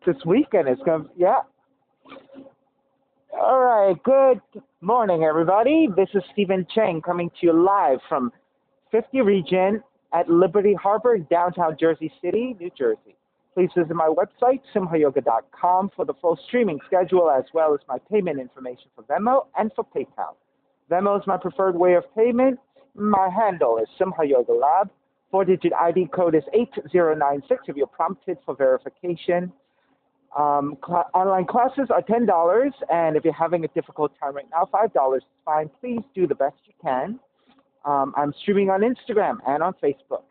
This weekend is going to, yeah. All right, good morning, everybody. This is Stephen Cheng coming to you live from 50 Region at Liberty Harbor in downtown Jersey City, New Jersey. Please visit my website, simhayoga.com, for the full streaming schedule as well as my payment information for Venmo and for PayPal. Venmo is my preferred way of payment. My handle is Simha Yoga Lab. 4-digit ID code is 8096 if you're prompted for verification. Online classes are $10, and if you're having a difficult time right now, $5 is fine. Please do the best you can. I'm streaming on Instagram and on Facebook.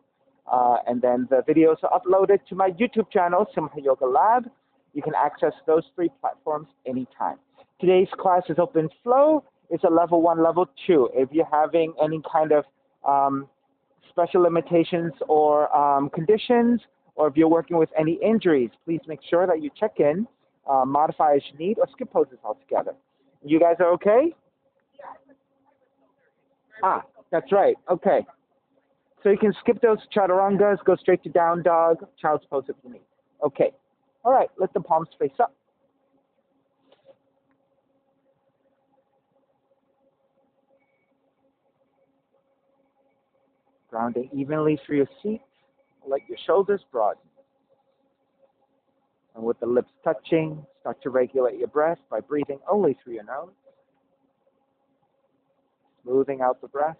And then the videos are uploaded to my YouTube channel, Simha Yoga Lab. You can access those 3 platforms anytime. Today's class is open flow. It's a level 1, level 2. If you're having any kind of special limitations or conditions, or if you're working with any injuries, please make sure that you check in, modify as you need, or skip poses altogether. You guys are okay? Ah, that's right. Okay. So you can skip those chaturangas, go straight to down dog, child's pose if you need. Okay. All right, let the palms face up. Grounding evenly through your seat. Let your shoulders broaden. And with the lips touching, start to regulate your breath by breathing only through your nose. Smoothing out the breath.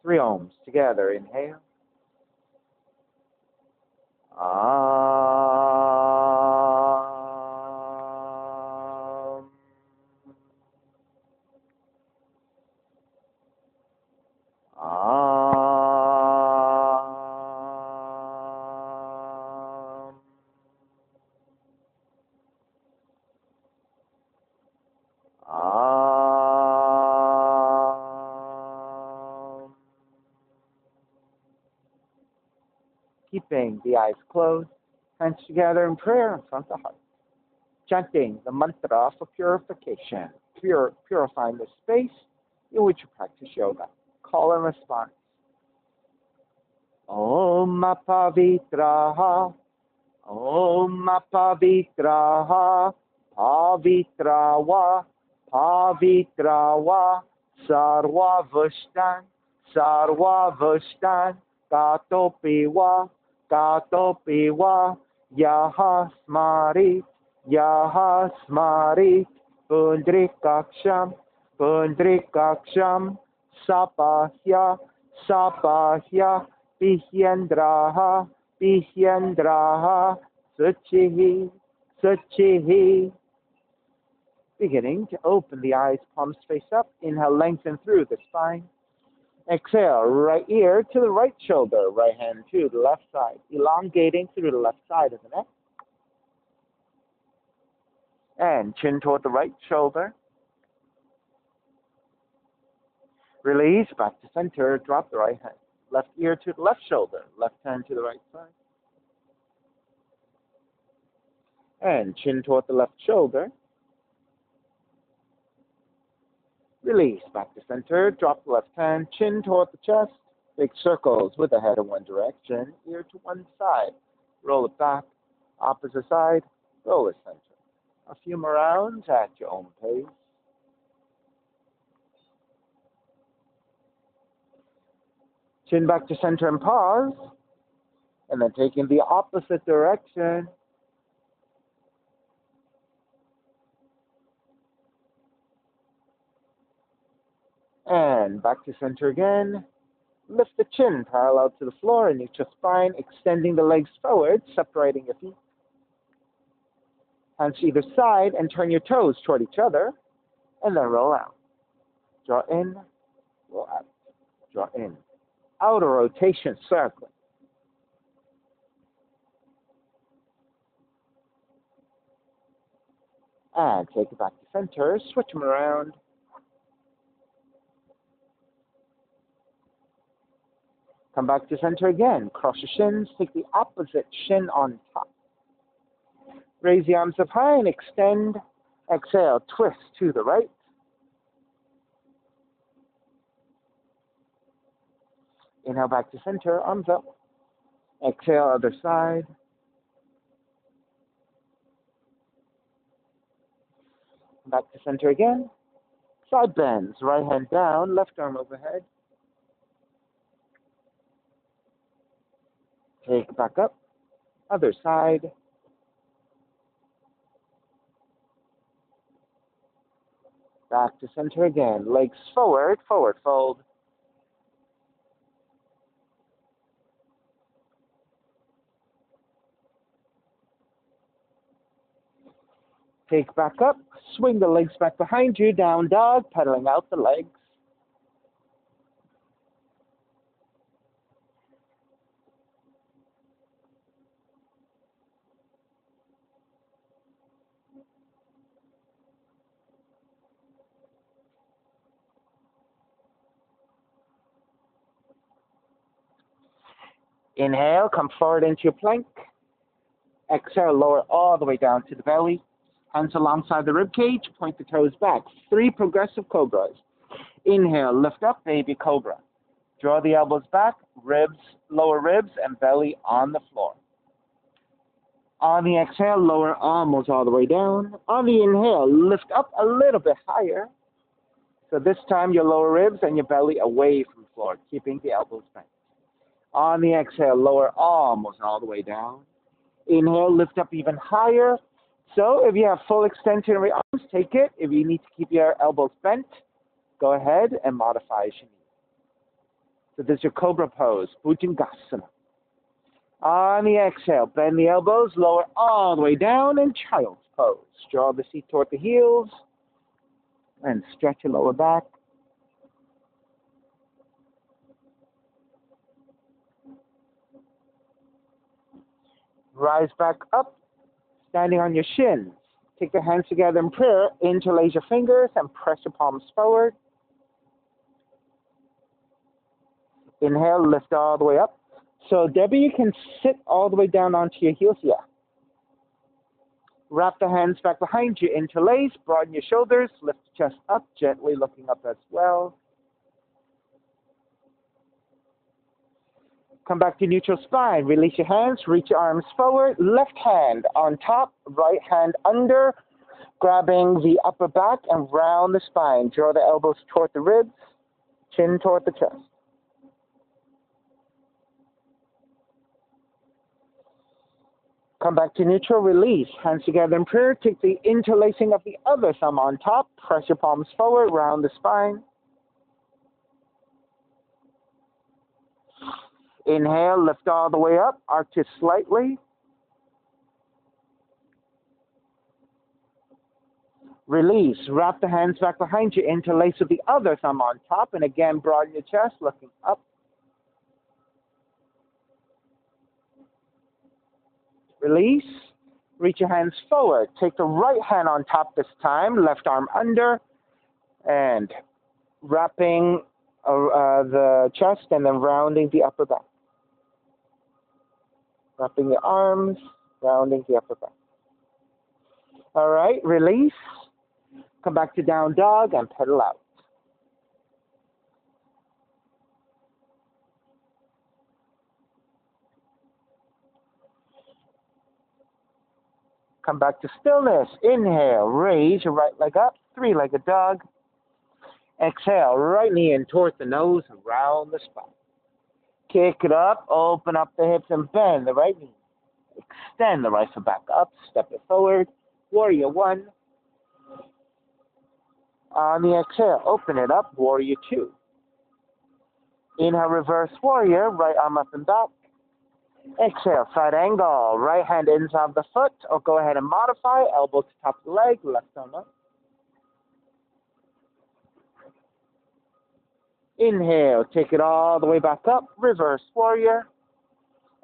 3 ohms together. Inhale. Keeping the eyes closed, hands together in prayer in front of the heart. Chanting the mantra for purification, purifying the space in which you practice yoga. Call and response. Om Pavitraha, Om Pavitraha, Pavitrawa, Pavitrawa, Sarva Vushtan, Sarva Vushtan, Katopiwa, Katopiwa, Yaha Smarit, Yaha Smarit, Pundrikaksham, Pundrikaksham, Sapahya, Sapahya, Pihyendraha, Pihyendraha, Suchihi, Suchihi. Beginning to open the eyes, palms face up. Inhale, lengthen through the spine. Exhale, right ear to the right shoulder, right hand to the left side, elongating through the left side of the neck. And chin toward the right shoulder. Release, back to center, drop the right hand. Left ear to the left shoulder, left hand to the right side. And chin toward the left shoulder. Release, back to center, drop the left hand, chin toward the chest. Big circles with the head in one direction, ear to one side. Roll it back, opposite side, roll it center. A few more rounds at your own pace. Chin back to center and pause. And then taking the opposite direction. And back to center again. Lift the chin parallel to the floor and your spine, extending the legs forward, separating your feet. Hands to either side and turn your toes toward each other. And then roll out. Draw in, roll out. Draw in. Outer rotation, circling. And take it back to center. Switch them around. Come back to center again. Cross your shins. Take the opposite shin on top. Raise the arms up high and extend. Exhale, twist to the right. Inhale back to center, arms up. Exhale, other side. Back to center again. Side bends, right hand down, left arm overhead. Take back up, other side. Back to center again. Legs forward, forward fold. Take back up, swing the legs back behind you, down dog, pedaling out the legs. Inhale, come forward into your plank. Exhale, lower all the way down to the belly. Hands alongside the rib cage, point the toes back. 3 progressive cobras. Inhale, lift up, baby cobra. Draw the elbows back, ribs, lower ribs, and belly on the floor. On the exhale, lower almost all the way down. On the inhale, lift up a little bit higher. So this time, your lower ribs and your belly away from the floor, keeping the elbows bent. On the exhale, lower almost all the way down. Inhale, lift up even higher. So if you have full extension of your arms, take it. If you need to keep your elbows bent, go ahead and modify as you need. So this is your cobra pose, Bhujangasana. On the exhale, bend the elbows, lower all the way down, and child's pose. Draw the seat toward the heels, and stretch your lower back. Rise back up, standing on your shins. Take your hands together in prayer, interlace your fingers, and press your palms forward. Inhale, lift all the way up. So, Debbie, you can sit all the way down onto your heels, yeah. Wrap the hands back behind you, interlace, broaden your shoulders, lift the chest up, gently looking up as well. Come back to neutral spine. Release your hands, reach your arms forward. Left hand on top, right hand under, grabbing the upper back and round the spine. Draw the elbows toward the ribs, chin toward the chest. Come back to neutral, release. Hands together in prayer. Take the interlacing of the other thumb on top. Press your palms forward, round the spine. Inhale, lift all the way up, arch it slightly. Release, wrap the hands back behind you, interlace with the other thumb on top, and again, broaden your chest, looking up. Release, reach your hands forward. Take the right hand on top this time, left arm under, and wrapping the chest and then rounding the upper back. Wrapping your arms, rounding the upper back. All right, release. Come back to down dog and pedal out. Come back to stillness. Inhale, raise your right leg up, 3-legged dog. Exhale, right knee in towards the nose and round the spine. Kick it up, open up the hips and bend the right knee. Extend the right foot back up, step it forward. Warrior 1. On the exhale, open it up, Warrior 2. Inhale, reverse warrior, right arm up and back. Exhale, side angle, right hand inside the foot, or go ahead and modify, elbow to top of the leg, left arm up. Inhale, take it all the way back up, reverse warrior.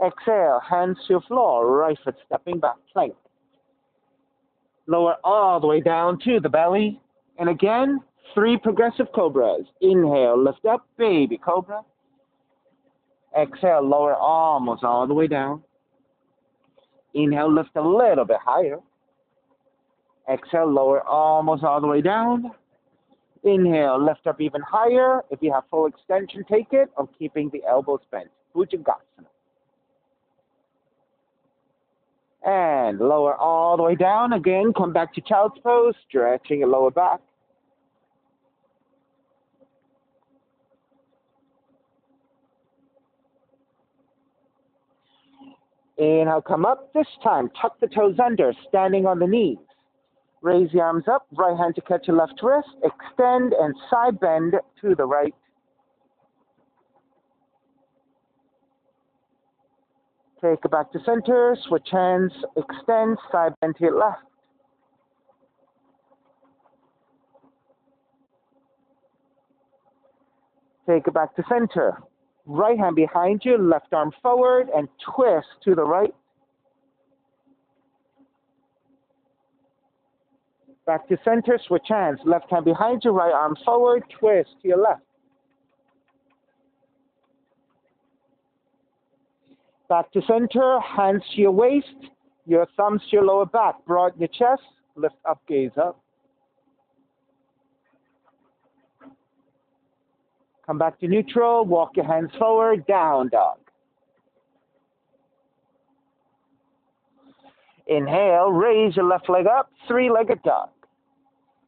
Exhale, hands to your floor, right foot stepping back, plank. Lower all the way down to the belly. And again, 3 progressive cobras. Inhale, lift up, baby cobra. Exhale, lower almost all the way down. Inhale, lift a little bit higher. Exhale, lower almost all the way down. Inhale, lift up even higher. If you have full extension, take it, or keeping the elbows bent. Bhujangasana. And lower all the way down. Again, come back to child's pose, stretching your lower back. Inhale, come up. This time, tuck the toes under, standing on the knees. Raise the arms up, right hand to catch your left wrist. Extend and side bend to the right. Take it back to center, switch hands, extend, side bend to your left. Take it back to center. Right hand behind you, left arm forward, and twist to the right. Back to center, switch hands. Left hand behind you, right arm forward, twist to your left. Back to center, hands to your waist, your thumbs to your lower back. Broaden your chest, lift up, gaze up. Come back to neutral, walk your hands forward, down dog. Inhale, raise your left leg up, three-legged dog.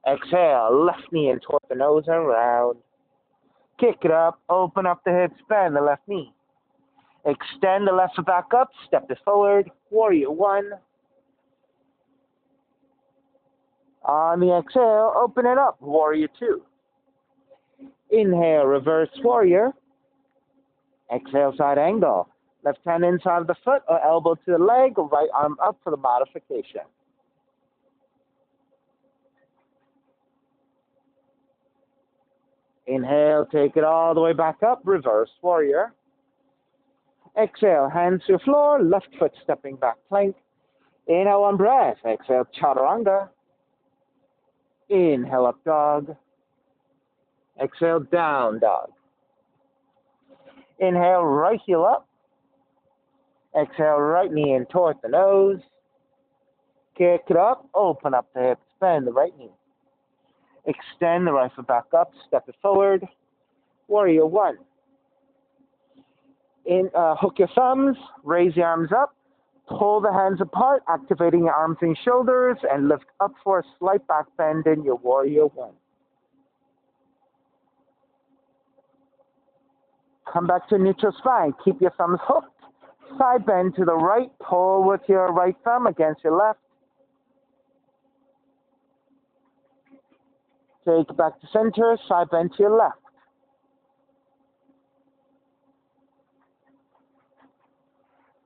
Exhale, left knee in toward the nose and round. Kick it up, open up the hips, bend the left knee. Extend the left foot back up, step it forward, warrior one. On the exhale, open it up, warrior two. Inhale, reverse warrior. Exhale, side angle. Left hand inside of the foot or elbow to the leg, right arm up for the modification. Inhale, take it all the way back up, reverse warrior. Exhale, hands to the floor, left foot stepping back, plank. Inhale, one breath. Exhale, chaturanga. Inhale, up dog. Exhale, down dog. Inhale, right heel up. Exhale, right knee in toward the nose. Kick it up, open up the hips, bend the right knee. Extend the right foot back up, step it forward. Warrior one. Hook your thumbs, raise your arms up, pull the hands apart, activating your arms and shoulders, and lift up for a slight back bend in your warrior one. Come back to neutral spine. Keep your thumbs hooked. Side bend to the right. Pull with your right thumb against your left. Take it back to center. Side bend to your left.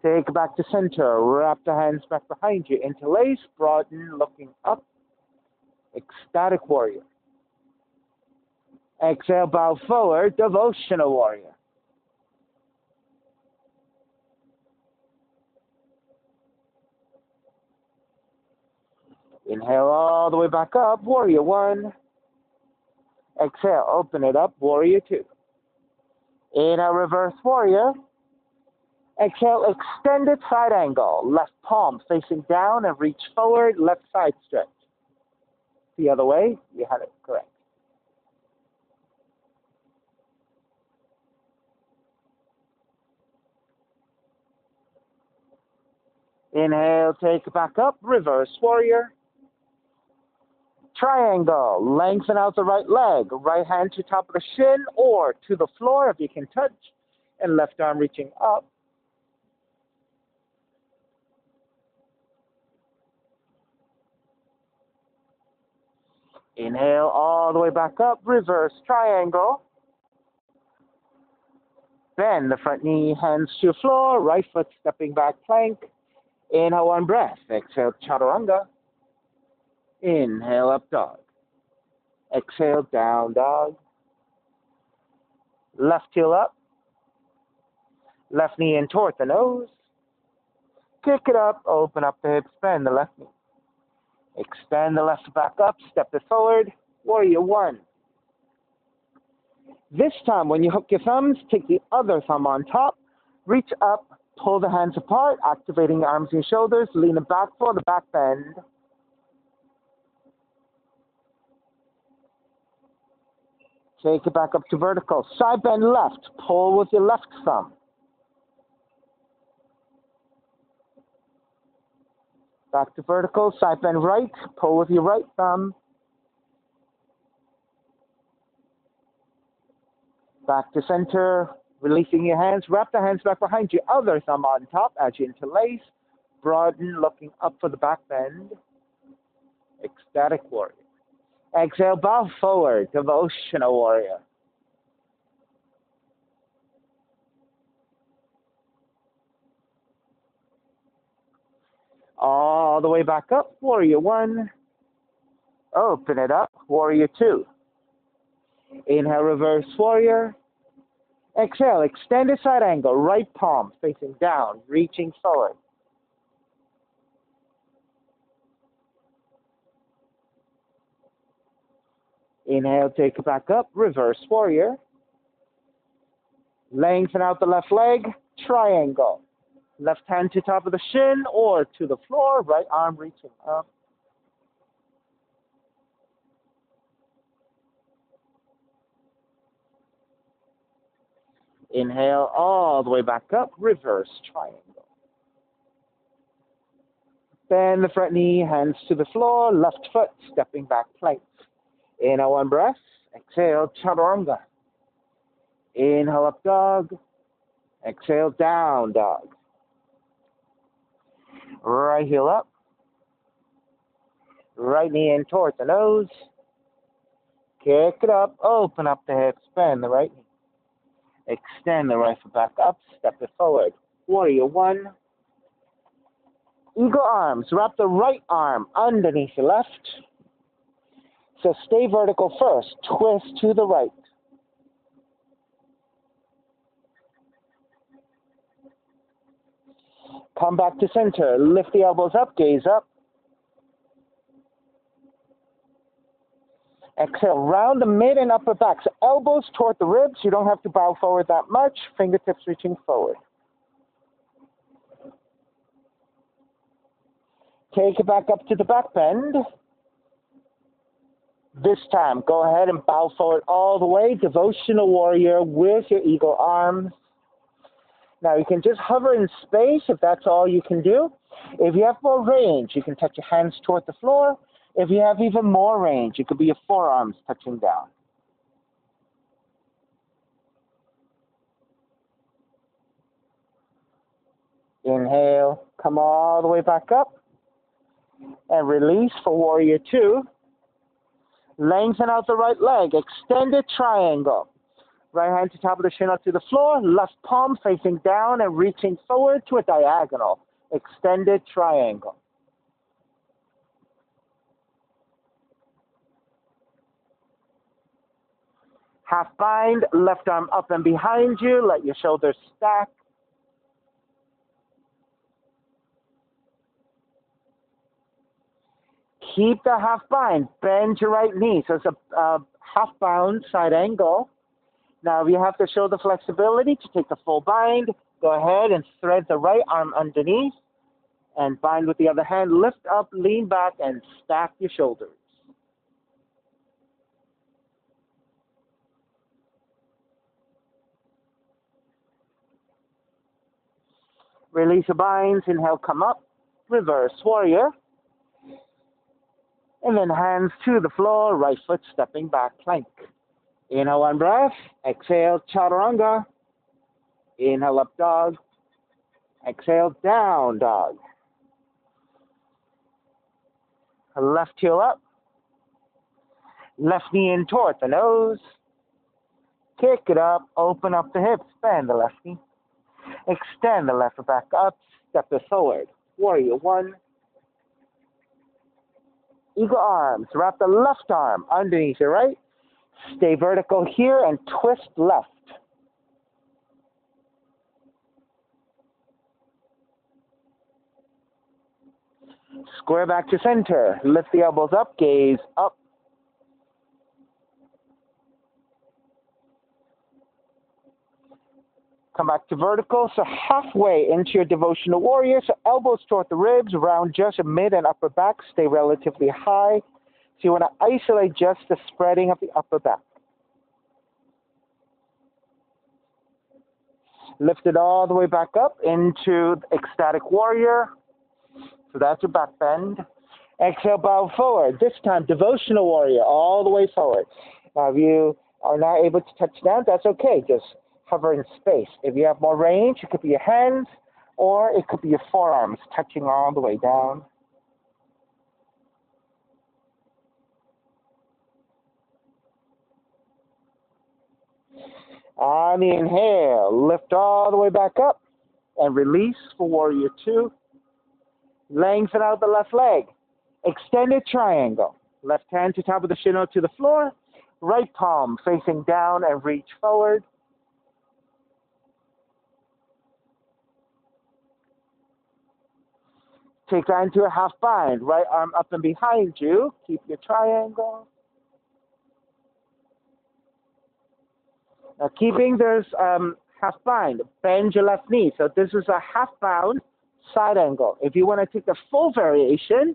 Take it back to center. Wrap the hands back behind you. Interlace. Broaden. Looking up. Ecstatic warrior. Exhale. Bow forward. Devotional warrior. Inhale all the way back up, warrior one. Exhale, open it up, warrior two. Inhale, reverse warrior. Exhale, extended side angle. Left palm facing down and reach forward, left side stretch. The other way, you had it correct. Inhale, take it back up, reverse warrior. Triangle, lengthen out the right leg, right hand to top of the shin or to the floor if you can touch, and left arm reaching up. Inhale all the way back up, reverse triangle. Bend the front knee, hands to the floor, right foot stepping back plank. Inhale, one breath. Exhale, chaturanga. Inhale, up dog. Exhale, down dog. Left heel up. Left knee in toward the nose. Kick it up, open up the hips, bend the left knee. Extend the left back up, step it forward. Warrior one. This time, when you hook your thumbs, take the other thumb on top. Reach up, pull the hands apart, activating your arms and shoulders. Lean it back for the back bend. Take it back up to vertical. Side bend left. Pull with your left thumb. Back to vertical, side bend right, pull with your right thumb. Back to center, releasing your hands, wrap the hands back behind you, other thumb on top as you interlace, broaden, looking up for the back bend, ecstatic warrior. Exhale, bow forward, devotional warrior. All the way back up, warrior one. Open it up, warrior two. Inhale, reverse warrior. Exhale, extended side angle, right palm facing down, reaching forward. Inhale, take it back up, reverse warrior. Lengthen out the left leg, triangle. Left hand to top of the shin or to the floor, right arm reaching up. Inhale all the way back up, reverse triangle. Bend the front knee, hands to the floor, left foot stepping back plank. Inhale, one breath. Exhale, chaturanga. Inhale, up dog. Exhale, down dog. Right heel up. Right knee in towards the nose. Kick it up, open up the hips, bend the right knee. Extend the right foot back up, step it forward. Warrior one. Eagle arms, wrap the right arm underneath the left. So stay vertical first, twist to the right. Come back to center, lift the elbows up, gaze up. Exhale, round the mid and upper back. So elbows toward the ribs. You don't have to bow forward that much. Fingertips reaching forward. Take it back up to the back bend. This time, go ahead and bow forward all the way. Devotional warrior with your eagle arms. Now you can just hover in space if that's all you can do. If you have more range, you can touch your hands toward the floor. If you have even more range, it could be your forearms touching down. Inhale, come all the way back up. And release for warrior two. Lengthen out the right leg, extended triangle. Right hand to top of the shin up to the floor, left palm facing down and reaching forward to a diagonal. Extended triangle. Half bind, left arm up and behind you. Let your shoulders stack. Keep the half bind. Bend your right knee. So it's a half bound side angle. Now, if you have the shoulder flexibility to take the full bind, go ahead and thread the right arm underneath and bind with the other hand. Lift up, lean back, and stack your shoulders. Release your binds. Inhale, come up. Reverse warrior. And then hands to the floor, right foot stepping back, plank. Inhale, one breath. Exhale, chaturanga. Inhale, up dog. Exhale, down dog. Left heel up. Left knee in toward the nose. Kick it up, open up the hips, bend the left knee. Extend the left foot back up, step it forward. Warrior one. Eagle arms, wrap the left arm underneath your right. Stay vertical here and twist left. Square back to center. Lift the elbows up, gaze up. Come back to vertical, so halfway into your devotional warrior. So elbows toward the ribs, round just your mid and upper back. Stay relatively high. So you want to isolate just the spreading of the upper back. Lift it all the way back up into ecstatic warrior. So that's your back bend. Exhale, bow forward. This time, devotional warrior, all the way forward. Now, if you are not able to touch down, that's okay. Just hover in space. If you have more range, it could be your hands, or it could be your forearms touching all the way down. On the inhale, lift all the way back up and release for warrior two. Lengthen out the left leg. Extended triangle. Left hand to top of the shin to the floor. Right palm facing down and reach forward. Take that into a half bind. Right arm up and behind you. Keep your triangle. Now keeping this half bind, bend your left knee. So this is a half bound side angle. If you want to take the full variation,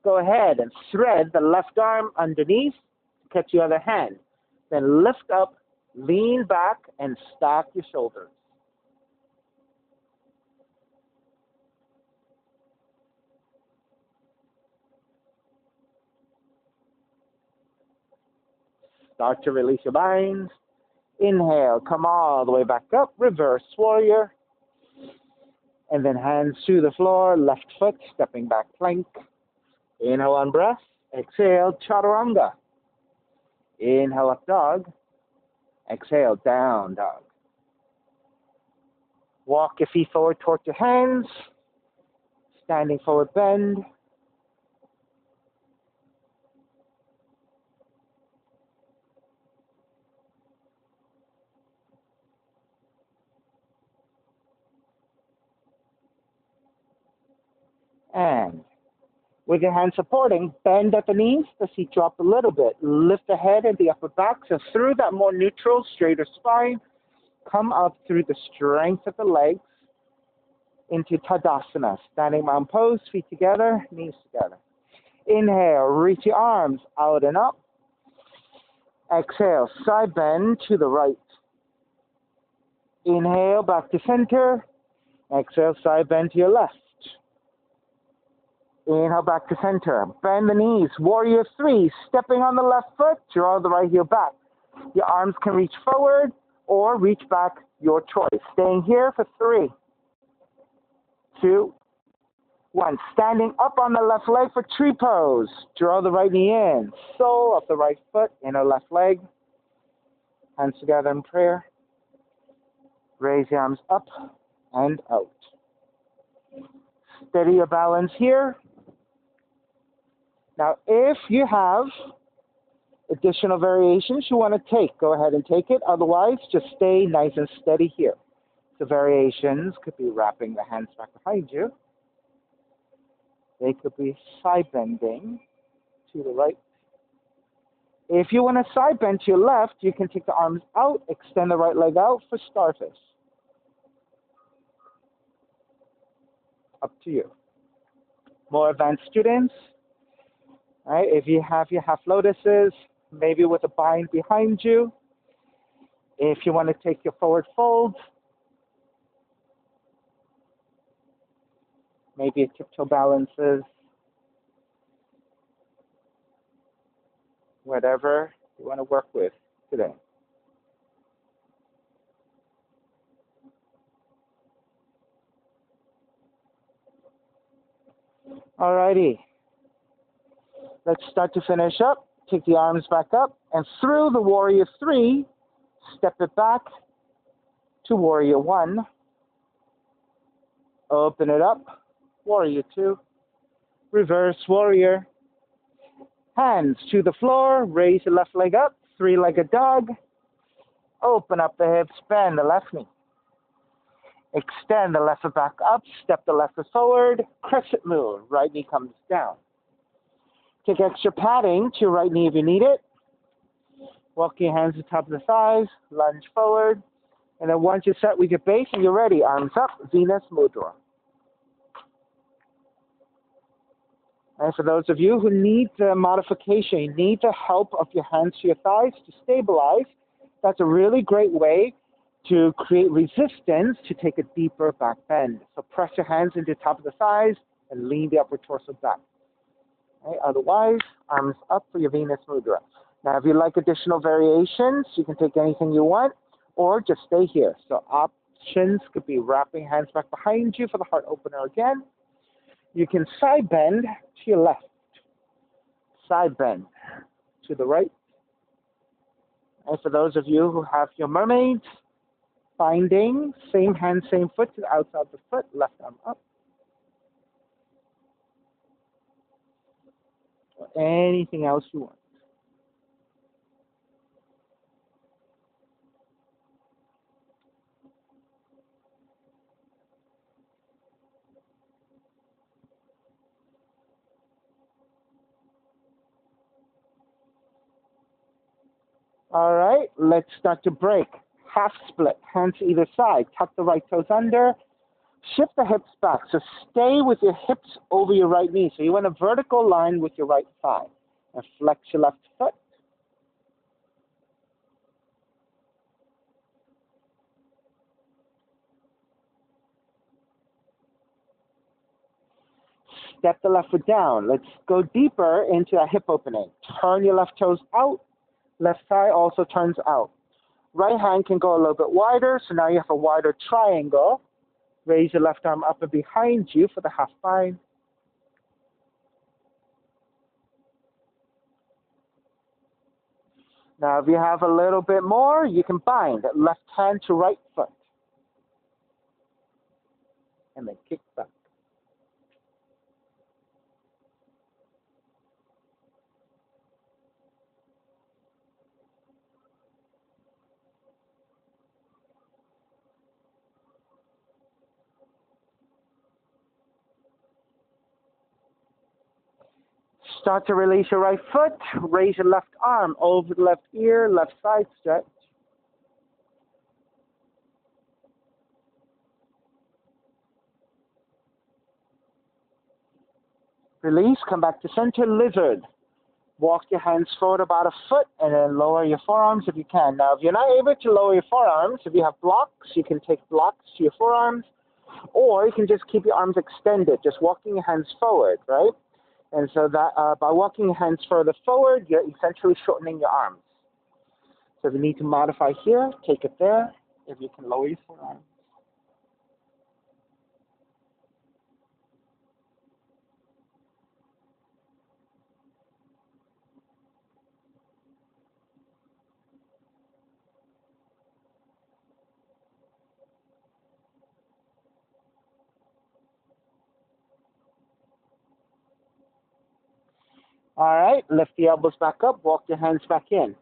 go ahead and thread the left arm underneath to catch the other hand. Then lift up, lean back, and stack your shoulders. Start to release your binds. Inhale, come all the way back up, reverse warrior. And then hands to the floor, left foot, stepping back plank. Inhale on breath, exhale, chaturanga. Inhale up dog, exhale down dog. Walk your feet forward towards your hands, standing forward bend. And with your hands supporting, bend at the knees, the seat drop a little bit. Lift the head and the upper back. So through that more neutral, straighter spine, come up through the strength of the legs into Tadasana. Standing mountain pose, feet together, knees together. Inhale, reach your arms out and up. Exhale, side bend to the right. Inhale, back to center. Exhale, side bend to your left. Inhale, back to center. Bend the knees. Warrior three, stepping on the left foot, draw the right heel back. Your arms can reach forward or reach back, your choice. Staying here for 3, 2, 1. Standing up on the left leg for tree pose. Draw the right knee in. Sole of the right foot, inner left leg. Hands together in prayer. Raise your arms up and out. Steady your balance here. Now, if you have additional variations you want to take, go ahead and take it. Otherwise, just stay nice and steady here. The variations could be wrapping the hands back behind you. They could be side bending to the right. If you want to side bend to your left, you can take the arms out, extend the right leg out for starfish. Up to you. More advanced students, right? If you have your half lotuses, maybe with a bind behind you. If you want to take your forward folds, maybe a tiptoe balances, whatever you want to work with today. Alrighty. Let's start to finish up. Take the arms back up and through the warrior three, step it back to warrior one. Open it up, warrior two. Reverse warrior. Hands to the floor, raise the left leg up, three-legged dog. Open up the hips, bend the left knee. Extend the left foot back up, step the left foot forward, crescent moon, right knee comes down. Take extra padding to your right knee if you need it. Walk your hands to the top of the thighs, lunge forward, and then once you're set with your base and you're ready, arms up, Venus Mudra. And for those of you who need the modification, you need the help of your hands to your thighs to stabilize, that's a really great way to create resistance to take a deeper back bend. So press your hands into the top of the thighs, and lean the upper torso back. Okay? Otherwise, arms up for your Venus Mudra. Now, if you like additional variations, you can take anything you want, or just stay here. So options could be wrapping hands back behind you for the heart opener again. You can side bend to your left, side bend to the right. And for those of you who have your mermaids, finding same hand, same foot to the outside of the foot, left arm up. Or anything else you want. All right, let's start to break. Half split, hands to either side. Tuck the right toes under. Shift the hips back. So stay with your hips over your right knee. So you want a vertical line with your right thigh. And flex your left foot. Step the left foot down. Let's go deeper into that hip opening. Turn your left toes out. Left thigh also turns out. Right hand can go a little bit wider, so now you have a wider triangle. Raise your left arm up and behind you for the half bind. Now, if you have a little bit more, you can bind left hand to right foot. And then kick back. Start to release your right foot. Raise your left arm over the left ear, left side stretch. Release, come back to center, lizard. Walk your hands forward about a foot and then lower your forearms if you can. Now, if you're not able to lower your forearms, if you have blocks, you can take blocks to your forearms, or you can just keep your arms extended, just walking your hands forward, right? And so that by walking your hands further forward, you're essentially shortening your arms. So if you need to modify here, take it there. If you can lower your forearms. All right, lift the elbows back up, walk your hands back in.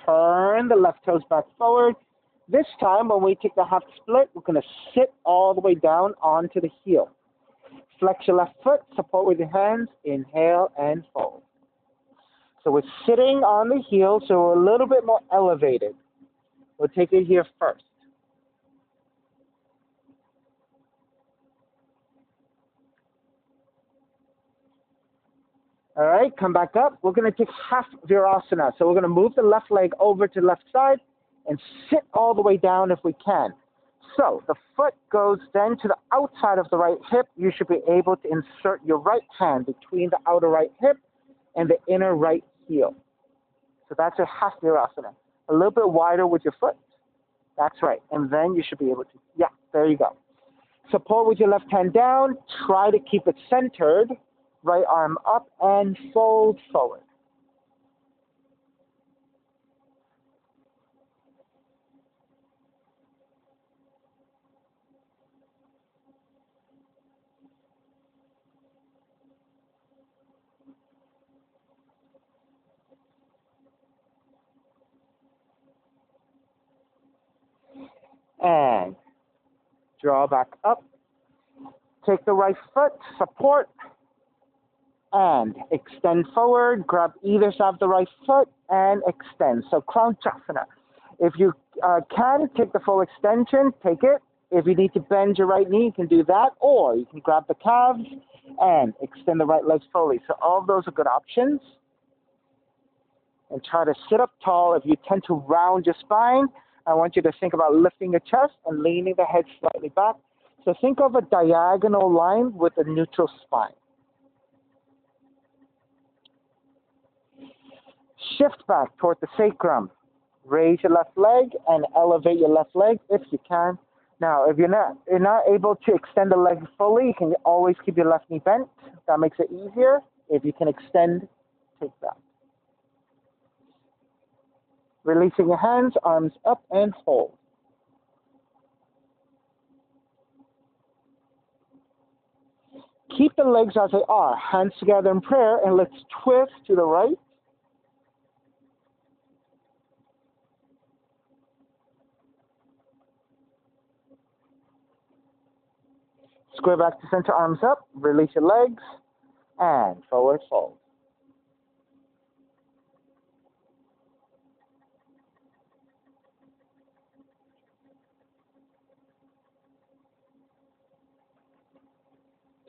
Turn the left toes back forward. This time, when we take the half split, we're going to sit all the way down onto the heel. Flex your left foot, support with your hands, inhale and fold. So we're sitting on the heel, so we're a little bit more elevated. We'll take it here first. All right, come back up. We're going to take half Virasana. So we're going to move the left leg over to the left side and sit all the way down if we can. So the foot goes then to the outside of the right hip. You should be able to insert your right hand between the outer right hip and the inner right heel. So that's a half Virasana. A little bit wider with your foot. That's right. And then you should be able to, yeah, there you go. Support with your left hand down. Try to keep it centered. Right arm up and fold forward. And draw back up. Take the right foot, support, and extend forward. Grab either side of the right foot and extend. So Crown Chasana. If you can, take the full extension, take it. If you need to bend your right knee, you can do that, or you can grab the calves and extend the right legs fully. So all of those are good options. And try to sit up tall. If you tend to round your spine, I want you to think about lifting your chest and leaning the head slightly back. So think of a diagonal line with a neutral spine. Shift back toward the sacrum. Raise your left leg and elevate your left leg if you can. Now, if you're not able to extend the leg fully, you can always keep your left knee bent. That makes it easier. If you can extend, take that. Releasing your hands, arms up and hold. Keep the legs as they are, hands together in prayer, and let's twist to the right. Square back to center, arms up, release your legs, and forward fold.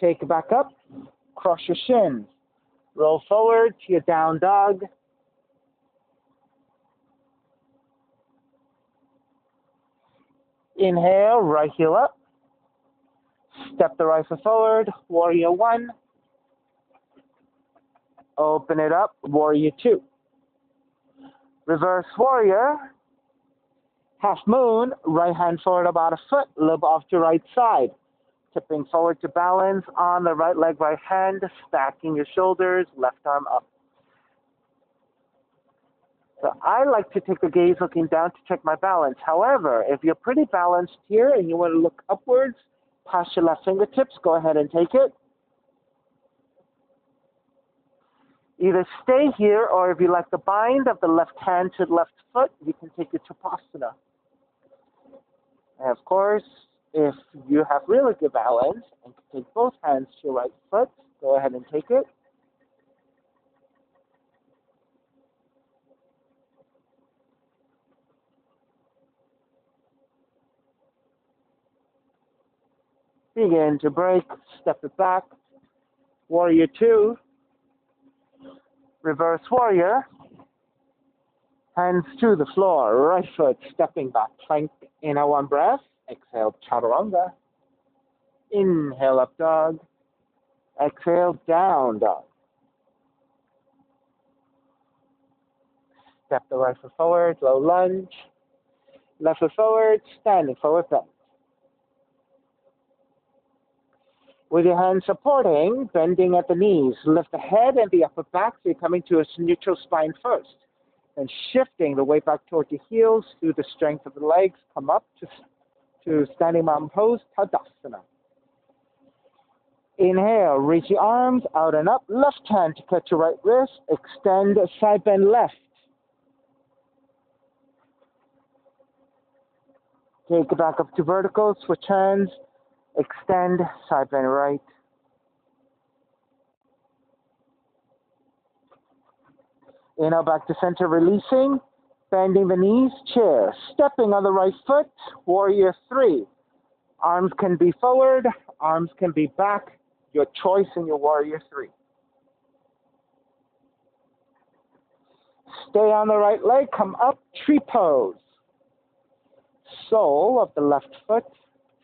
Take it back up, cross your shins. Roll forward to your down dog. Inhale, right heel up. Step the right foot forward, warrior one. Open it up, warrior two. Reverse warrior. Half moon, right hand forward about a foot, lobe off to right side. Tipping forward to balance on the right leg, right hand, stacking your shoulders, left arm up. So I like to take the gaze looking down to check my balance. However, if you're pretty balanced here and you want to look upwards, past your left fingertips, go ahead and take it. Either stay here, or if you like the bind of the left hand to the left foot, you can take it to Tapasana. And of course, if you have really good balance and can take both hands to your right foot, go ahead and take it. Begin to break, step it back. Warrior two, reverse warrior. Hands to the floor, right foot stepping back, plank, inhale one breath, exhale chaturanga. Inhale up dog, exhale down dog. Step the right foot forward, low lunge. Left foot forward, standing forward bend. With your hands supporting, bending at the knees, lift the head and the upper back, so you're coming to a neutral spine first. And shifting the weight back toward your heels through the strength of the legs, come up to standing mountain pose, Tadasana. Inhale, reach your arms out and up, left hand to catch your right wrist, extend side bend left. Take it back up to vertical, switch hands, extend side bend right. Inhale back to center, releasing, bending the knees, chair, stepping on the right foot, warrior three. Arms can be forward, arms can be back, your choice in your warrior three. Stay on the right leg, come up, tree pose. Sole of the left foot,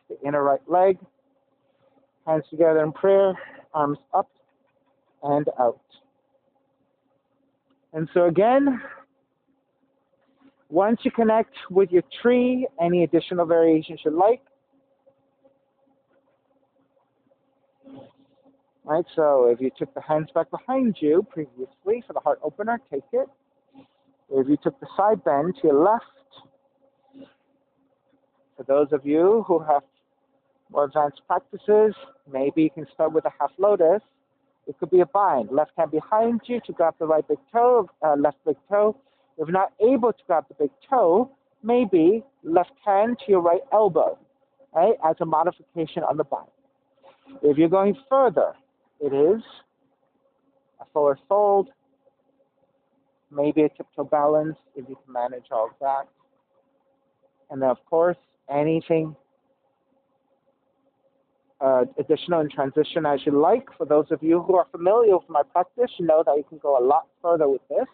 the inner right leg, hands together in prayer, arms up and out. And so again, once you connect with your tree, any additional variations you like. Right, so if you took the hands back behind you previously for the heart opener, take it. If you took the side bend to your left, for those of you who have more advanced practices, maybe you can start with a half lotus. It could be a bind. Left hand behind you to grab the right big toe, left big toe. If you're not able to grab the big toe, maybe left hand to your right elbow, right, as a modification on the bind. If you're going further, it is a forward fold, maybe a tiptoe balance if you can manage all of that. And then, of course, anything additional in transition as you like. For those of you who are familiar with my practice, you know that you can go a lot further with this.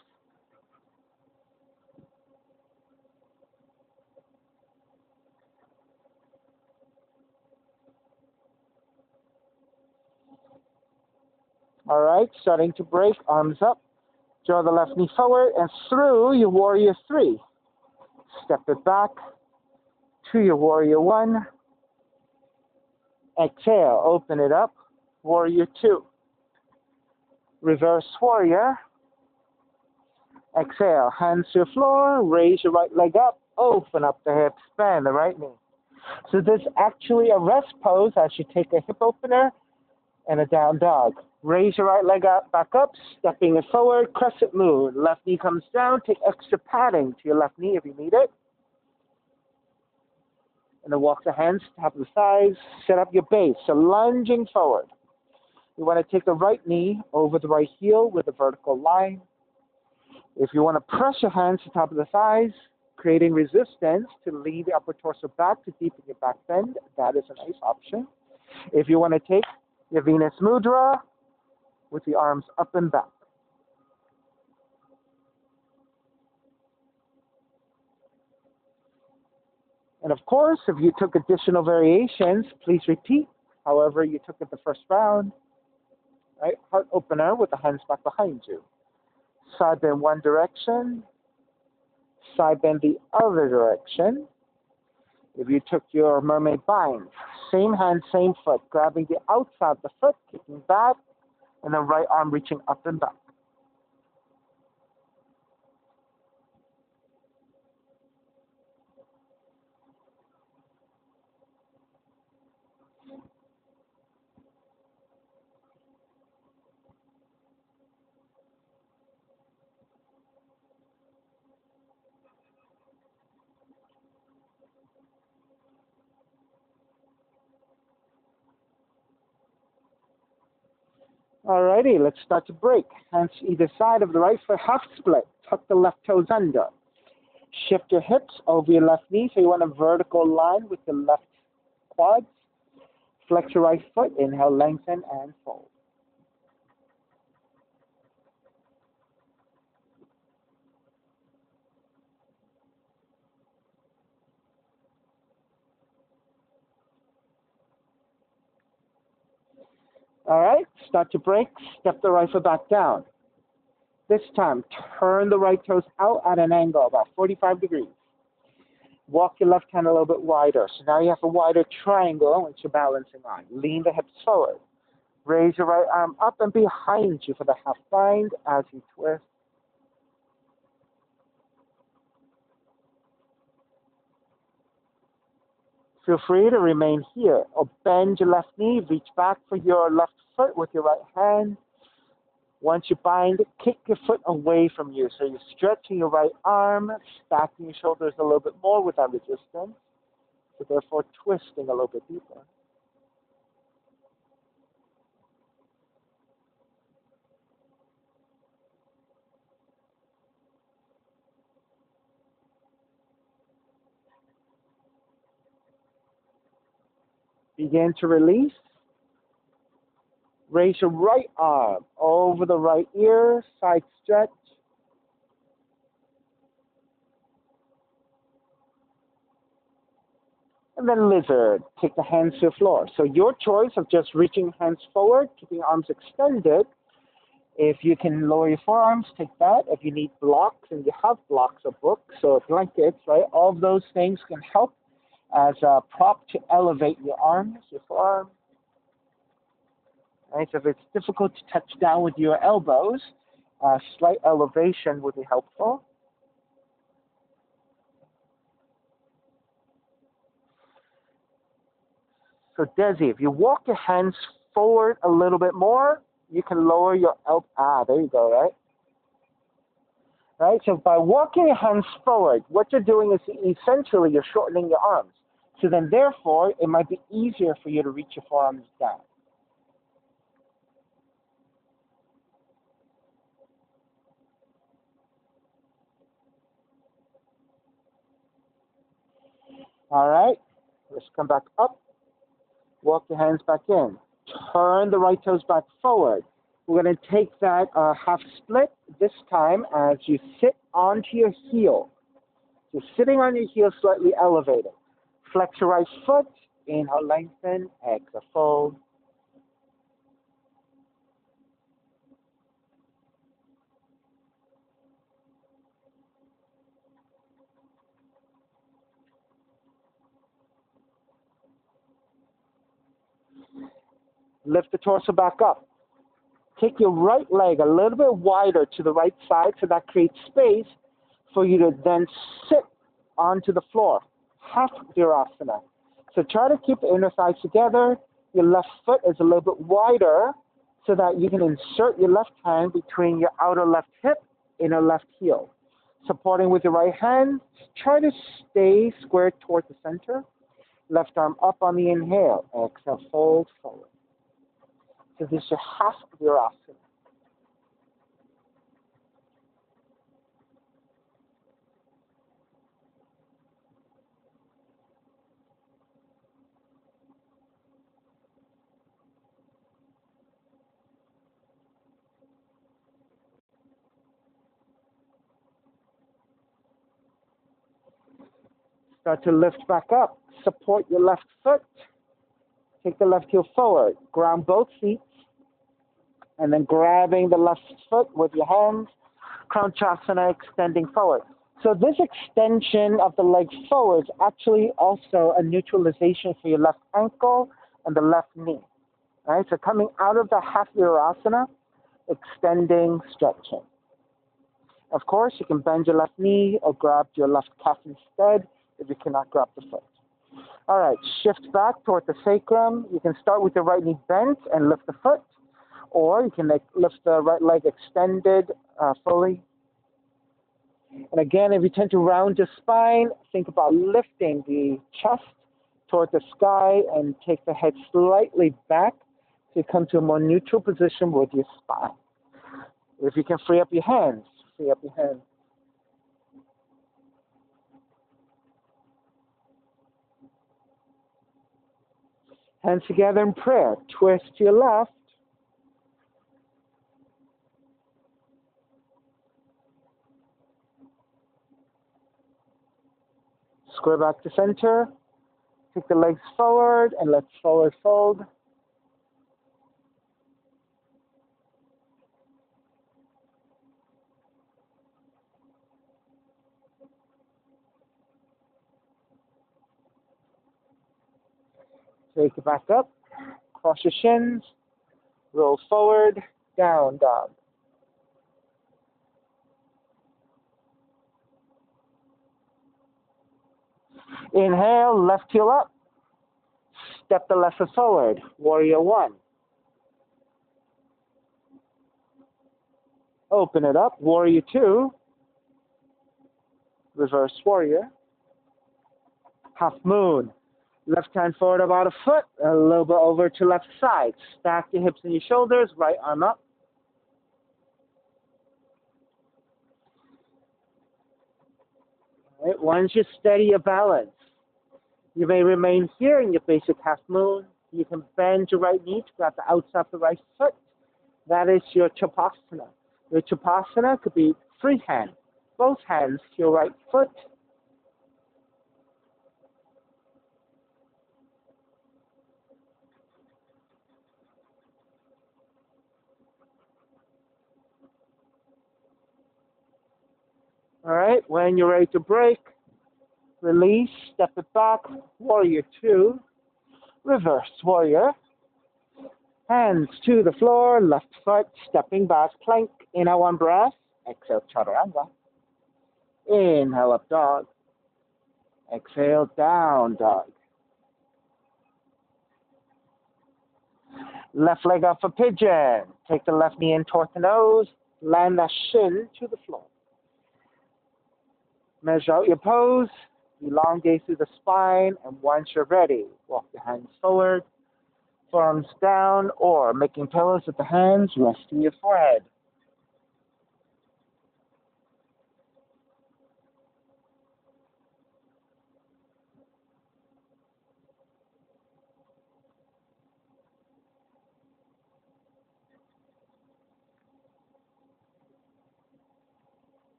All right, starting to break, arms up. Draw the left knee forward and through your warrior three. Step it back to your warrior one. Exhale, open it up. Warrior two. Reverse warrior. Exhale, hands to the floor, raise your right leg up, open up the hips, bend the right knee. So this is actually a rest pose as you take a hip opener and a down dog. Raise your right leg up, back up, stepping it forward, crescent moon. Left knee comes down, take extra padding to your left knee if you need it. And then walk the hands, top of the thighs, set up your base. So lunging forward. You want to take the right knee over the right heel with a vertical line. If you want to press your hands to the top of the thighs, creating resistance to lean the upper torso back to deepen your back bend, that is a nice option. If you want to take your Venus Mudra with the arms up and back. And of course, if you took additional variations, please repeat however you took it the first round. Right? Heart opener with the hands back behind you. Side bend one direction, side bend the other direction. If you took your mermaid bind, same hand, same foot, grabbing the outside of the foot, kicking back, and then right arm reaching up and back. Alrighty, let's start to break. Hands either side of the right foot, half split. Tuck the left toes under. Shift your hips over your left knee, so you want a vertical line with the left quads. Flex your right foot, inhale, lengthen, and fold. All right, start to break, step the right foot back down. This time, turn the right toes out at an angle, about 45 degrees. Walk your left hand a little bit wider. So now you have a wider triangle, which you're balancing on. Lean the hips forward. Raise your right arm up and behind you for the half bind as you twist. Feel free to remain here or bend your left knee, reach back for your left foot with your right hand. Once you bind, kick your foot away from you. So you're stretching your right arm, stacking your shoulders a little bit more without resistance. So therefore twisting a little bit deeper. Begin to release. Raise your right arm over the right ear, side stretch. And then lizard, take the hands to the floor. So your choice of just reaching hands forward, keeping arms extended. If you can lower your forearms, take that. If you need blocks, and you have blocks or books or blankets, right, all of those things can help as a prop to elevate your arms, your forearms. Right, so if it's difficult to touch down with your elbows, slight elevation would be helpful. So Desi, if you walk your hands forward a little bit more, you can lower your elbow. There you go, right? Right, so by walking your hands forward, what you're doing is essentially you're shortening your arms. So then therefore, it might be easier for you to reach your forearms down. All right, let's come back up. Walk your hands back in. Turn the right toes back forward. We're going to take that half split this time as you sit onto your heel. You're sitting on your heel, slightly elevated. Flex your right foot. Inhale, lengthen. Exhale, fold. Lift the torso back up. Take your right leg a little bit wider to the right side so that creates space for you to then sit onto the floor. Half Virasana. So try to keep the inner thighs together. Your left foot is a little bit wider so that you can insert your left hand between your outer left hip, inner left heel. Supporting with your right hand, try to stay squared toward the center. Left arm up on the inhale. Exhale, fold forward. So this is your half Virasana. Start to lift back up. Support your left foot. Take the left heel forward. Ground both feet. And then grabbing the left foot with your hands. Crown Chasana, extending forward. So this extension of the leg forward is actually also a neutralization for your left ankle and the left knee. All right, so coming out of the half Virasana, extending, stretching. Of course, you can bend your left knee or grab your left calf instead if you cannot grab the foot. All right, shift back toward the sacrum. You can start with the right knee bent and lift the foot, or you can lift the right leg extended fully. And again, if you tend to round your spine, think about lifting the chest toward the sky and take the head slightly back to come to a more neutral position with your spine. If you can free up your hands, free up your hands. Hands together in prayer. Twist to your left. Square back to center. Take the legs forward and let's forward fold. Take it back up. Cross your shins. Roll forward. Down dog. Inhale, left heel up. Step the left foot forward. Warrior one. Open it up. Warrior two. Reverse warrior. Half moon. Left hand forward about a foot. A little bit over to left side. Stack your hips and your shoulders. Right arm up. All right, once you steady your balance, you may remain here in your basic half moon. You can bend your right knee to grab the outside of the right foot. That is your Chapasana. Your Chapasana could be free hand. Both hands to your right foot. All right, when you're ready to break, release, step it back, warrior two, reverse warrior, hands to the floor, left foot, stepping back, plank, inhale one breath, exhale, chaturanga, inhale up dog, exhale, down dog. Left leg up for pigeon, take the left knee in toward the nose, land that shin to the floor. Measure out your pose, elongate through the spine, and once you're ready, walk your hands forward, forearms down, or making pillows with the hands, resting your forehead.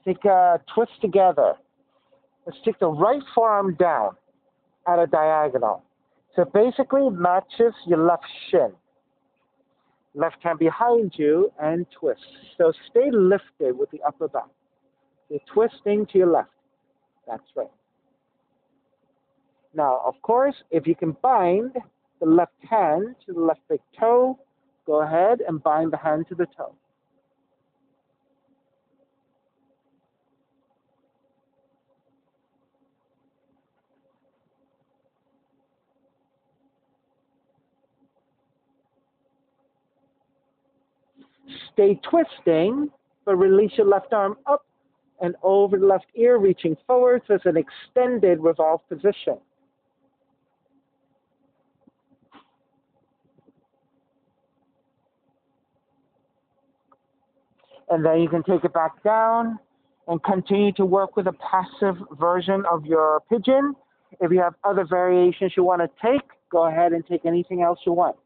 Let's take a twist together. Let's take the right forearm down at a diagonal. So basically it matches your left shin. Left hand behind you and twist. So stay lifted with the upper back. You're twisting to your left. That's right. Now, of course, if you can bind the left hand to the left big toe, go ahead and bind the hand to the toe. Stay twisting, but release your left arm up and over the left ear, reaching forward, so it's an extended revolve position. And then you can take it back down and continue to work with a passive version of your pigeon. If you have other variations you want to take, go ahead and take anything else you want.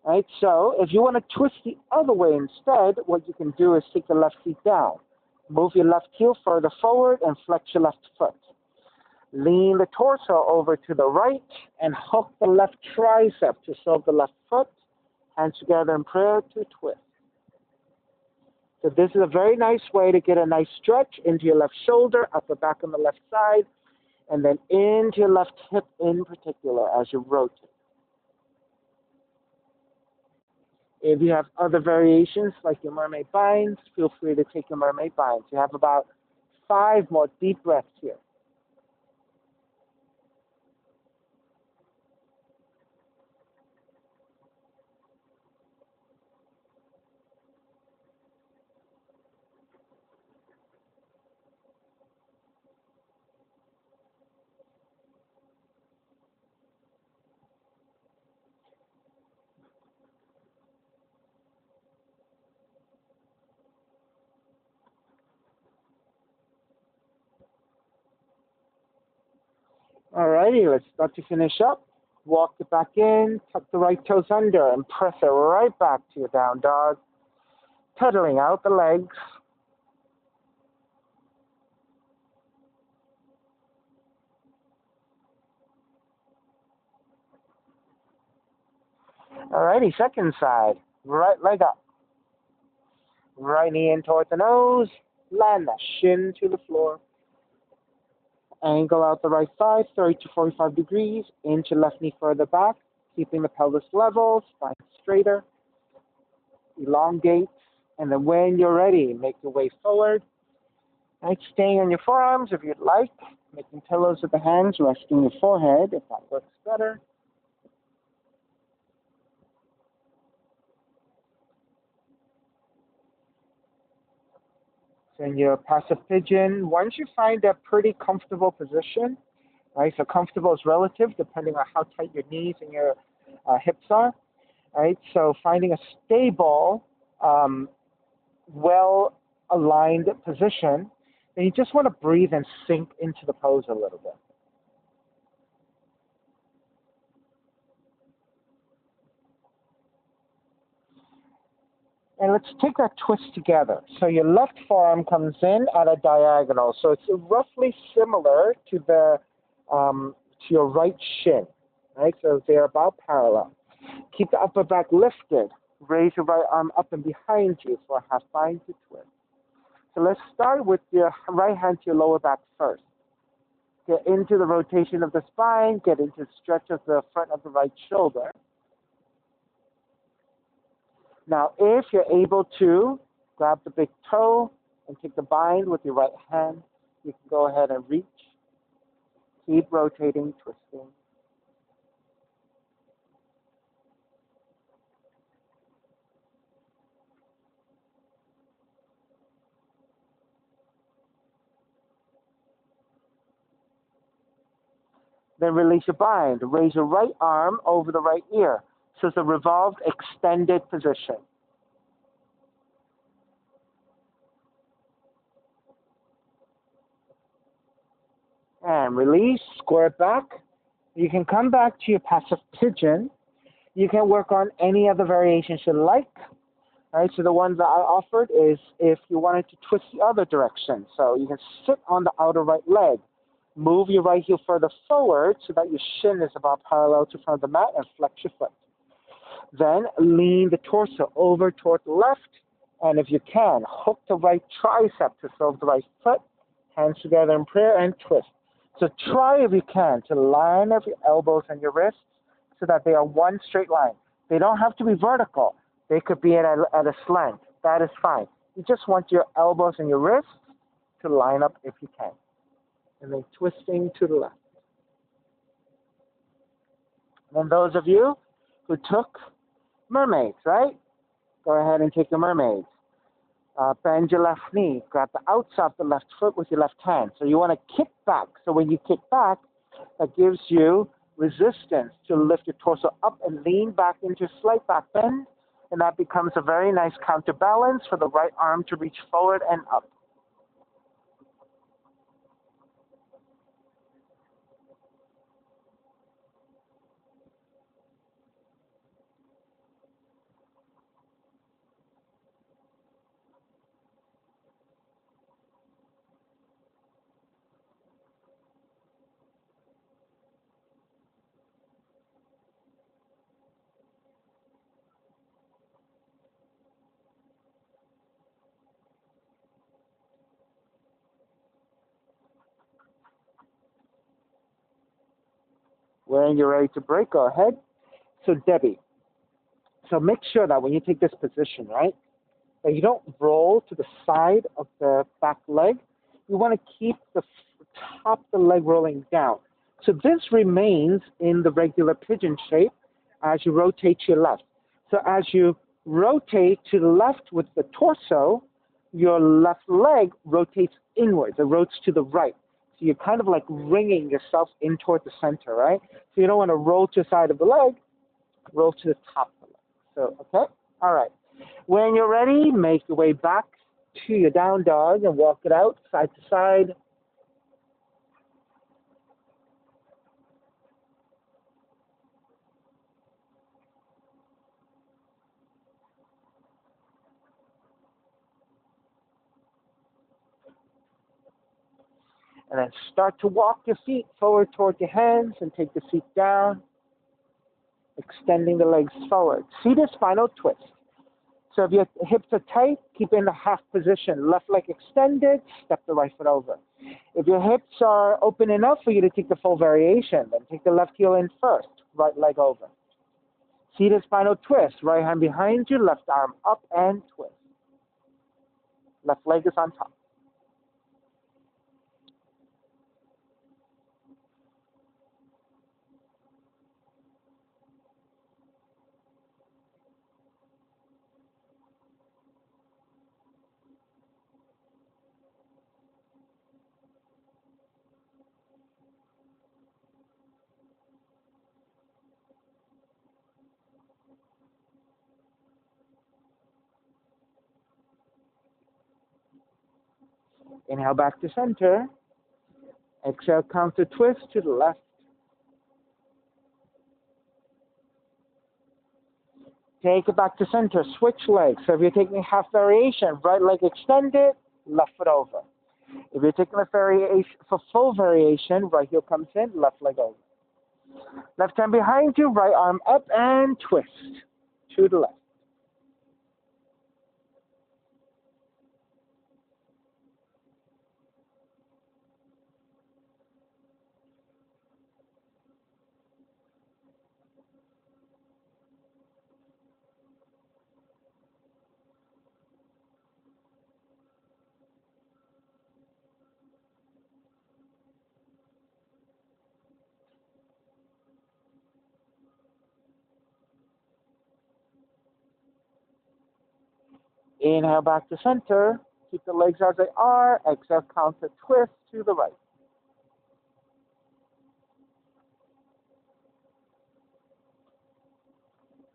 Right? So if you want to twist the other way instead, what you can do is take the left feet down. Move your left heel further forward and flex your left foot. Lean the torso over to the right and hook the left tricep to solve the left foot. Hands together in prayer to twist. So this is a very nice way to get a nice stretch into your left shoulder, upper back on the left side, and then into your left hip in particular as you rotate. If you have other variations like your mermaid binds, feel free to take your mermaid binds. You have about 5 more deep breaths here. Alrighty, let's start to finish up. Walk it back in, tuck the right toes under, and press it right back to your down dog. Pedaling out the legs. Alrighty, second side. Right leg up. Right knee in toward the nose. Land that shin to the floor. Angle out the right thigh, 30 to 45 degrees. Inch your left knee further back, keeping the pelvis level, spine straighter. Elongate. And then when you're ready, make your way forward. Right, staying on your forearms if you'd like. Making pillows with the hands, resting your forehead if that works better. So in your passive pigeon, once you find a pretty comfortable position, right? So comfortable is relative depending on how tight your knees and your hips are, right? So finding a stable, well-aligned position, then you just want to breathe and sink into the pose a little bit. And let's take that twist together. So your left forearm comes in at a diagonal. So it's roughly similar to the to your right shin, right? So they're about parallel. Keep the upper back lifted. Raise your right arm up and behind you for a half bind to twist. So let's start with your right hand to your lower back first. Get into the rotation of the spine. Get into the stretch of the front of the right shoulder. Now, if you're able to, grab the big toe and take the bind with your right hand. You can go ahead and reach. Keep rotating, twisting. Then release your bind. Raise your right arm over the right ear. So it's a revolved, extended position. And release, square it back. You can come back to your passive pigeon. You can work on any other variations you like. All right, so the ones that I offered is if you wanted to twist the other direction. So you can sit on the outer right leg. Move your right heel further forward so that your shin is about parallel to front of the mat and flex your foot. Then lean the torso over toward the left. And if you can, hook the right tricep to serve the right foot hands together in prayer, and twist. So try if you can to line up your elbows and your wrists so that they are one straight line. They don't have to be vertical. They could be at a slant. That is fine. You just want your elbows and your wrists to line up if you can. And then twisting to the left. And then those of you who took mermaids, right? Go ahead and take the mermaids. Bend your left knee. Grab the outside of the left foot with your left hand. So you want to kick back. So when you kick back, that gives you resistance to lift your torso up and lean back into a slight back bend. And that becomes a very nice counterbalance for the right arm to reach forward and up. When you're ready to break, go ahead. So Debbie, so make sure that when you take this position, right, that you don't roll to the side of the back leg. You want to keep the top of the leg rolling down. So this remains in the regular pigeon shape as you rotate to your left. So as you rotate to the left with the torso, your left leg rotates inwards. It rotates to the right. So you're kind of like ringing yourself in toward the center, right? So you don't want to roll to the side of the leg, roll to the top of the leg. So, okay? All right. When you're ready, make your way back to your down dog and walk it out side to side. And then start to walk your feet forward toward your hands and take the feet down, extending the legs forward. Seated spinal twist. So if your hips are tight, keep in the half position. Left leg extended, step the right foot over. If your hips are open enough for you to take the full variation, then take the left heel in first, right leg over. Seated spinal twist. Right hand behind you, left arm up and twist. Left leg is on top. Inhale back to center. Exhale, counter twist to the left. Take it back to center. Switch legs. So if you're taking half variation, right leg extended, left foot over. If you're taking a variation for full variation, right heel comes in, left leg over. Left hand behind you, right arm up and twist to the left. Inhale back to center. Keep the legs as they are. Exhale, counter twist to the right.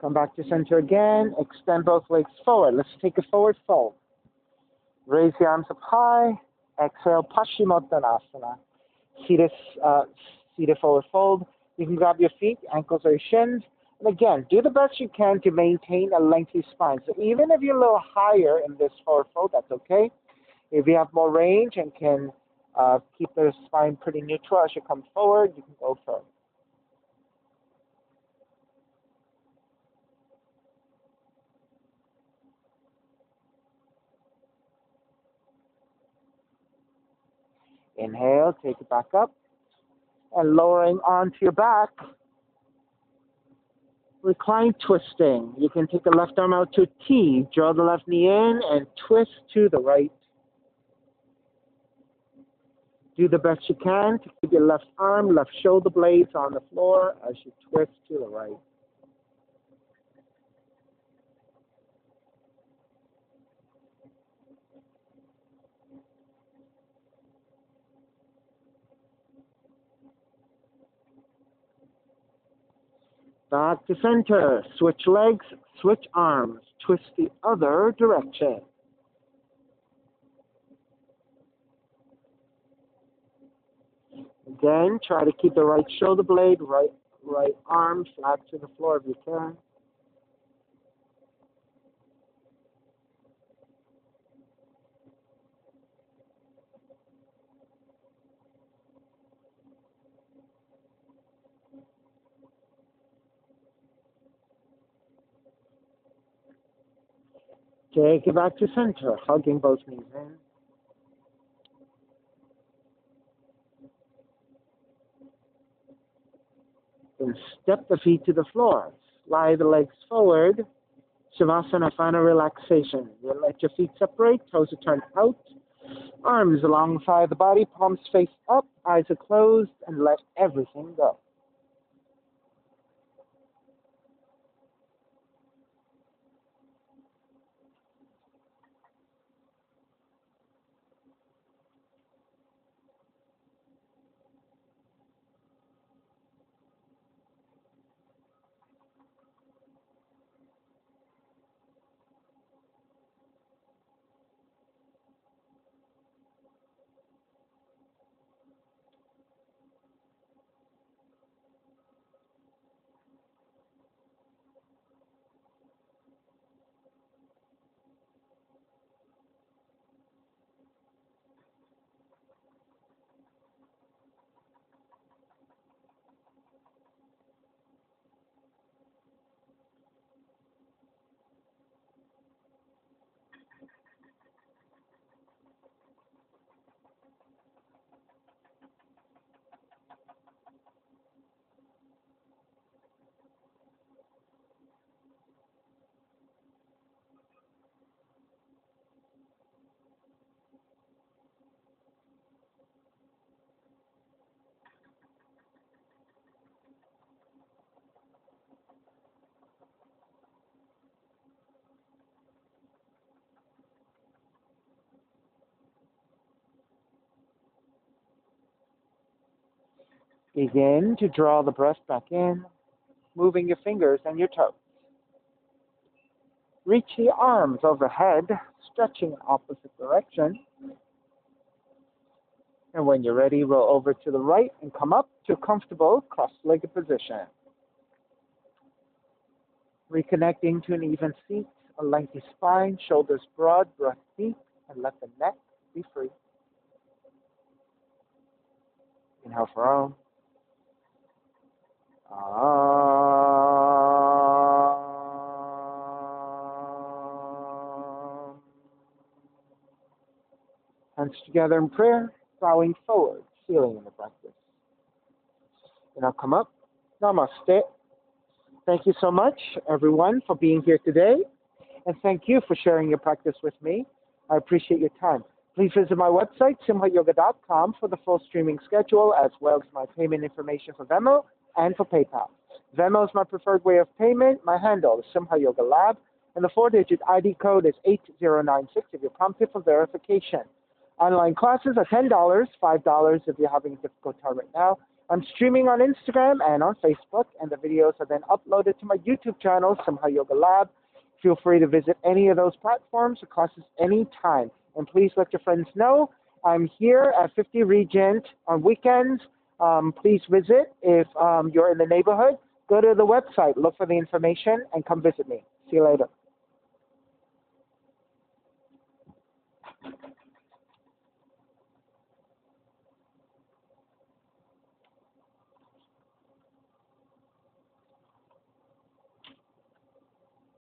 Come back to center again. Extend both legs forward. Let's take a forward fold. Raise the arms up high. Exhale, Paschimottanasana. Seated, seated forward fold. You can grab your feet, ankles or your shins. And again, do the best you can to maintain a lengthy spine. So even if you're a little higher in this forward fold, that's okay. If you have more range and can keep the spine pretty neutral as you come forward, you can go further. Inhale, take it back up. And lowering onto your back. Recline twisting. You can take the left arm out to a T. Draw the left knee in and twist to the right. Do the best you can to keep your left arm, left shoulder blades on the floor as you twist to the right. Back to center. Switch legs, switch arms. Twist the other direction. Again, try to keep the right shoulder blade, right arm flat to the floor if you can. Take it back to center, hugging both knees in. Then step the feet to the floor. Slide the legs forward. Shavasana, final relaxation. You let your feet separate, toes are turned out. Arms alongside the body, palms face up, eyes are closed, and let everything go. Begin to draw the breath back in, moving your fingers and your toes. Reach the arms overhead, stretching in opposite direction. And when you're ready, roll over to the right and come up to a comfortable cross-legged position. Reconnecting to an even seat, a lengthy spine, shoulders broad, breath deep, and let the neck be free. Inhale for Om. Hands together in prayer, bowing forward, sealing in the practice. And I'll come up. Namaste. Thank you so much, everyone, for being here today. And thank you for sharing your practice with me. I appreciate your time. Please visit my website, simhayoga.com, for the full streaming schedule, as well as my payment information for Venmo and for PayPal. Venmo is my preferred way of payment. My handle is Simha Yoga Lab, and the 4-digit ID code is 8096 if you're prompted for verification. Online classes are $10, $5 if you're having a difficult time right now. I'm streaming on Instagram and on Facebook, and the videos are then uploaded to my YouTube channel, Simha Yoga Lab. Feel free to visit any of those platforms. The classes anytime. And please let your friends know I'm here at 50 Regent on weekends. Please visit if you're in the neighborhood. Go to the website, look for the information, and come visit me. See you later.